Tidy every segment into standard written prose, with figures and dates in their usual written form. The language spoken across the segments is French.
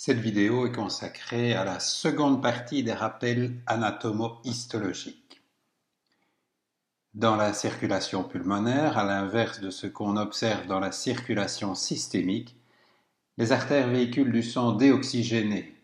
Cette vidéo est consacrée à la seconde partie des rappels anatomo-histologiques. Dans la circulation pulmonaire, à l'inverse de ce qu'on observe dans la circulation systémique, les artères véhiculent du sang déoxygéné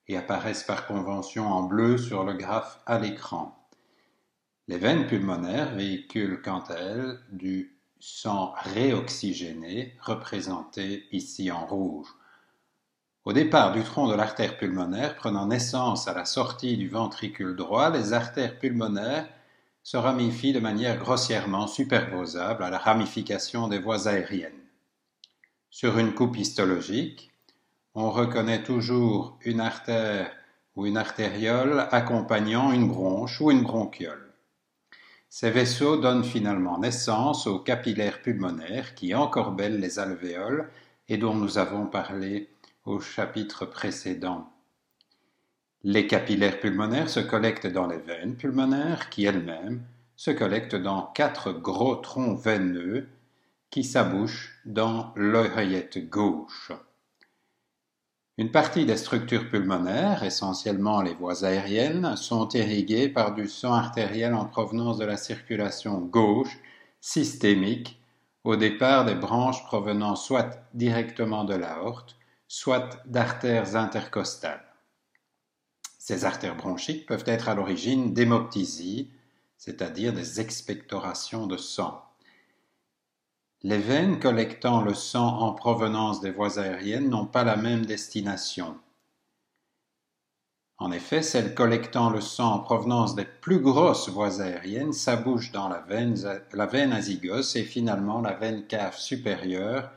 et apparaissent par convention en bleu sur le graphe à l'écran. Les veines pulmonaires véhiculent quant à elles du sang réoxygéné, représenté ici en rouge. Au départ du tronc de l'artère pulmonaire, prenant naissance à la sortie du ventricule droit, les artères pulmonaires se ramifient de manière grossièrement superposable à la ramification des voies aériennes. Sur une coupe histologique, on reconnaît toujours une artère ou une artériole accompagnant une bronche ou une bronchiole. Ces vaisseaux donnent finalement naissance aux capillaires pulmonaires qui encorbellent les alvéoles et dont nous avons parlé au chapitre précédent. Les capillaires pulmonaires se collectent dans les veines pulmonaires qui elles-mêmes se collectent dans 4 gros troncs veineux qui s'abouchent dans l'oreillette gauche. Une partie des structures pulmonaires, essentiellement les voies aériennes, sont irriguées par du sang artériel en provenance de la circulation gauche systémique au départ des branches provenant soit directement de l'aorte, soit d'artères intercostales. Ces artères bronchiques peuvent être à l'origine d'hémoptysies, c'est-à-dire des expectorations de sang. Les veines collectant le sang en provenance des voies aériennes n'ont pas la même destination. En effet, celles collectant le sang en provenance des plus grosses voies aériennes s'abouchent dans la veine azygos et finalement la veine cave supérieure,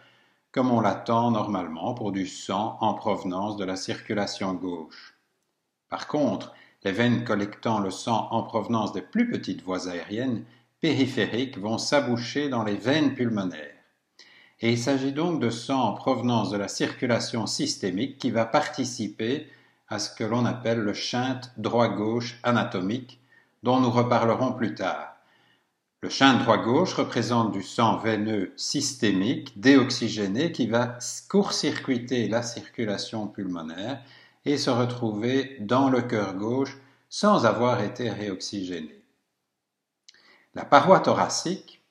comme on l'attend normalement pour du sang en provenance de la circulation gauche. Par contre, les veines collectant le sang en provenance des plus petites voies aériennes périphériques vont s'aboucher dans les veines pulmonaires. Et il s'agit donc de sang en provenance de la circulation systémique qui va participer à ce que l'on appelle le shunt droit-gauche anatomique, dont nous reparlerons plus tard. Le shunt droit-gauche représente du sang veineux systémique déoxygéné qui va court-circuiter la circulation pulmonaire et se retrouver dans le cœur gauche sans avoir été réoxygéné. La paroi thoracique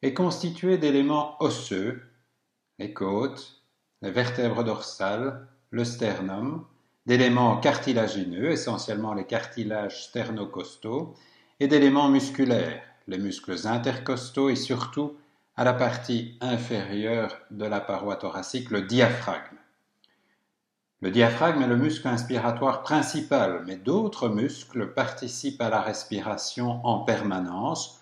est constituée d'éléments osseux, les côtes, les vertèbres dorsales, le sternum, d'éléments cartilagineux, essentiellement les cartilages sternocostaux, et d'éléments musculaires, les muscles intercostaux et surtout, à la partie inférieure de la paroi thoracique, le diaphragme. Le diaphragme est le muscle inspiratoire principal, mais d'autres muscles participent à la respiration en permanence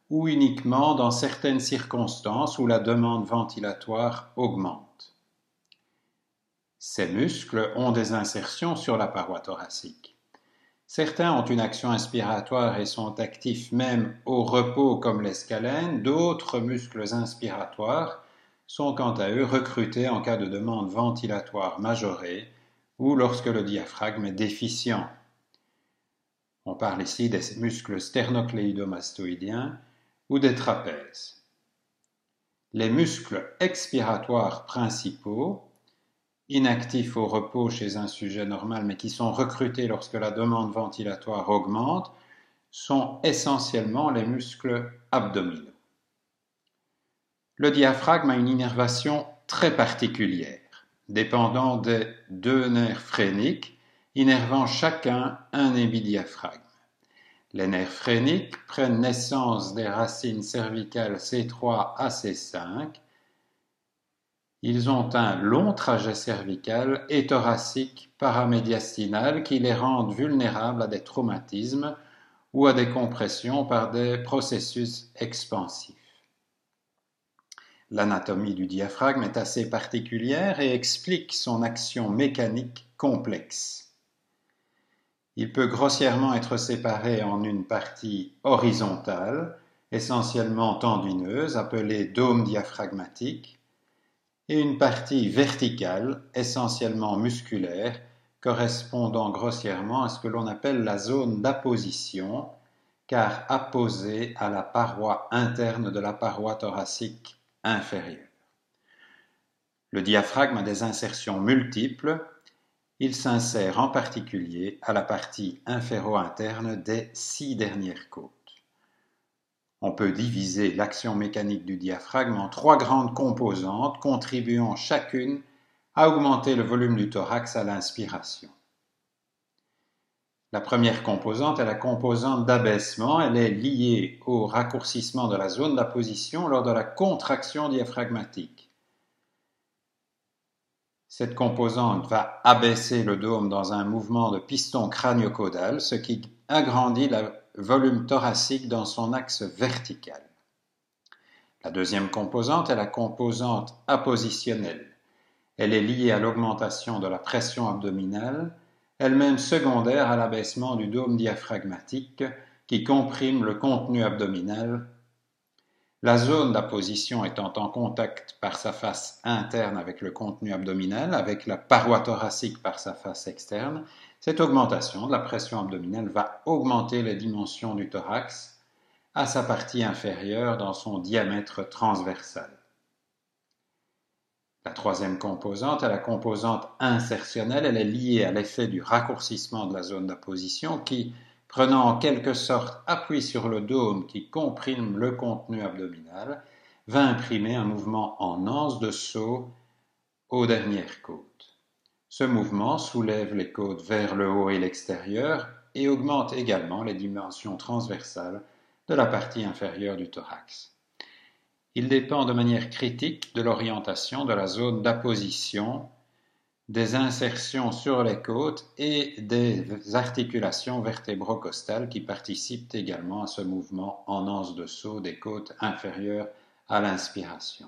ou uniquement dans certaines circonstances où la demande ventilatoire augmente. Ces muscles ont des insertions sur la paroi thoracique. Certains ont une action inspiratoire et sont actifs même au repos comme les scalènes, d'autres muscles inspiratoires sont quant à eux recrutés en cas de demande ventilatoire majorée ou lorsque le diaphragme est déficient. On parle ici des muscles sternocléidomastoïdiens ou des trapèzes. Les muscles expiratoires principaux, inactifs au repos chez un sujet normal mais qui sont recrutés lorsque la demande ventilatoire augmente, sont essentiellement les muscles abdominaux. Le diaphragme a une innervation très particulière, dépendant des 2 nerfs phréniques, innervant chacun un épidiaphragme. Les nerfs phréniques prennent naissance des racines cervicales C3 à C5. Ils ont un long trajet cervical et thoracique paramédiastinal qui les rendent vulnérables à des traumatismes ou à des compressions par des processus expansifs. L'anatomie du diaphragme est assez particulière et explique son action mécanique complexe. Il peut grossièrement être séparé en une partie horizontale, essentiellement tendineuse, appelée dôme diaphragmatique, et une partie verticale, essentiellement musculaire, correspondant grossièrement à ce que l'on appelle la zone d'apposition, car apposée à la paroi interne de la paroi thoracique inférieure. Le diaphragme a des insertions multiples Il s'insère en particulier à la partie inféro-interne des 6 dernières côtes. On peut diviser l'action mécanique du diaphragme en 3 grandes composantes contribuant chacune à augmenter le volume du thorax à l'inspiration. La première composante est la composante d'abaissement. Elle est liée au raccourcissement de la zone d'apposition lors de la contraction diaphragmatique. Cette composante va abaisser le dôme dans un mouvement de piston crânio-caudal, ce qui agrandit le volume thoracique dans son axe vertical. La deuxième composante est la composante appositionnelle. Elle est liée à l'augmentation de la pression abdominale, elle-même secondaire à l'abaissement du dôme diaphragmatique qui comprime le contenu abdominal. La zone d'apposition étant en contact par sa face interne avec le contenu abdominal, avec la paroi thoracique par sa face externe, cette augmentation de la pression abdominale va augmenter les dimensions du thorax à sa partie inférieure dans son diamètre transversal. La troisième composante est la composante insertionnelle. Elle est liée à l'effet du raccourcissement de la zone d'apposition qui, prenant en quelque sorte appui sur le dôme qui comprime le contenu abdominal, va imprimer un mouvement en anse de saut aux dernières côtes. Ce mouvement soulève les côtes vers le haut et l'extérieur et augmente également les dimensions transversales de la partie inférieure du thorax. Il dépend de manière critique de l'orientation de la zone d'apposition, des insertions sur les côtes et des articulations vertébrocostales qui participent également à ce mouvement en anse de saut des côtes inférieures à l'inspiration.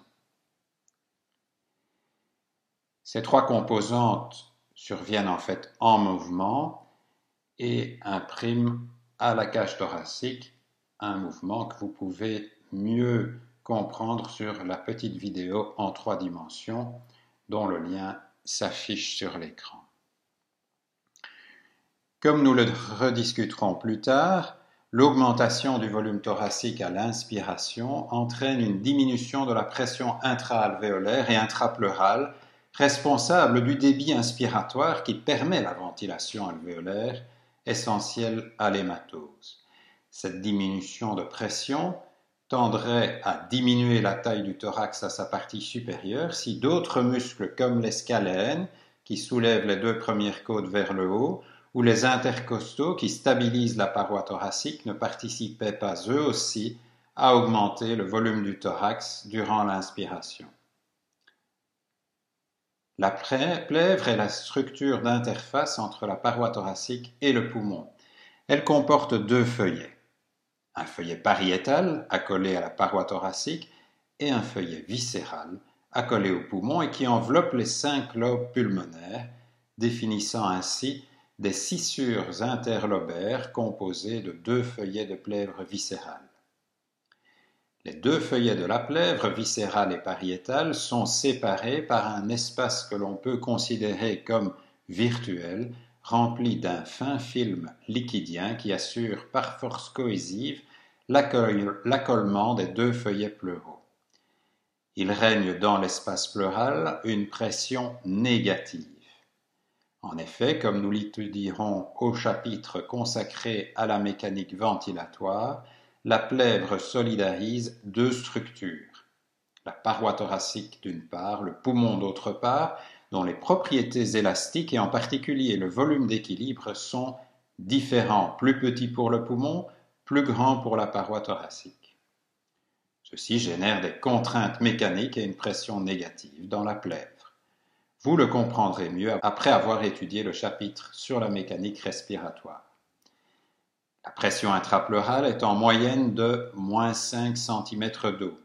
Ces trois composantes surviennent en fait en mouvement et impriment à la cage thoracique un mouvement que vous pouvez mieux comprendre sur la petite vidéo en 3 dimensions dont le lien s'affiche sur l'écran. Comme nous le rediscuterons plus tard, l'augmentation du volume thoracique à l'inspiration entraîne une diminution de la pression intra-alvéolaire et intrapleurale responsable du débit inspiratoire qui permet la ventilation alvéolaire essentielle à l'hématose. Cette diminution de pression tendrait à diminuer la taille du thorax à sa partie supérieure si d'autres muscles comme les scalènes, qui soulèvent les 2 premières côtes vers le haut, ou les intercostaux, qui stabilisent la paroi thoracique, ne participaient pas eux aussi à augmenter le volume du thorax durant l'inspiration. La plèvre est la structure d'interface entre la paroi thoracique et le poumon. Elle comporte 2 feuillets. Un feuillet pariétal accolé à la paroi thoracique et un feuillet viscéral accolé au poumon et qui enveloppe les 5 lobes pulmonaires, définissant ainsi des scissures interlobaires composées de 2 feuillets de plèvre viscérale. Les 2 feuillets de la plèvre, viscérale et pariétale, sont séparés par un espace que l'on peut considérer comme virtuel, rempli d'un fin film liquidien qui assure par force cohésive l'accollement des 2 feuillets pleuraux. Il règne dans l'espace pleural une pression négative. En effet, comme nous l'étudierons au chapitre consacré à la mécanique ventilatoire, la plèvre solidarise 2 structures, la paroi thoracique d'une part, le poumon d'autre part, dont les propriétés élastiques et en particulier le volume d'équilibre sont différents, plus petits pour le poumon, plus grands pour la paroi thoracique. Ceci génère des contraintes mécaniques et une pression négative dans la plèvre. Vous le comprendrez mieux après avoir étudié le chapitre sur la mécanique respiratoire. La pression intrapleurale est en moyenne de -5 cm d'eau,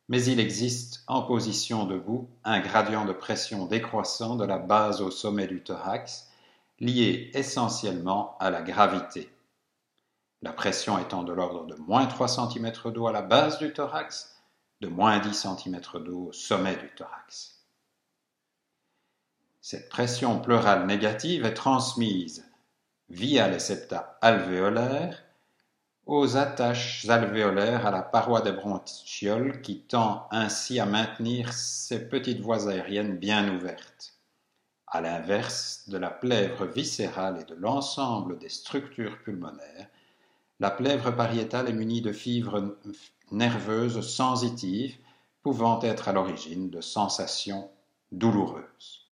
mais il existe en position debout un gradient de pression décroissant de la base au sommet du thorax, lié essentiellement à la gravité. La pression étant de l'ordre de -3 cm d'eau à la base du thorax, de -10 cm d'eau au sommet du thorax. Cette pression pleurale négative est transmise via les septa alvéolaires aux attaches alvéolaires à la paroi des bronchioles qui tend ainsi à maintenir ces petites voies aériennes bien ouvertes. À l'inverse de la plèvre viscérale et de l'ensemble des structures pulmonaires, la plèvre pariétale est munie de fibres nerveuses sensitives pouvant être à l'origine de sensations douloureuses.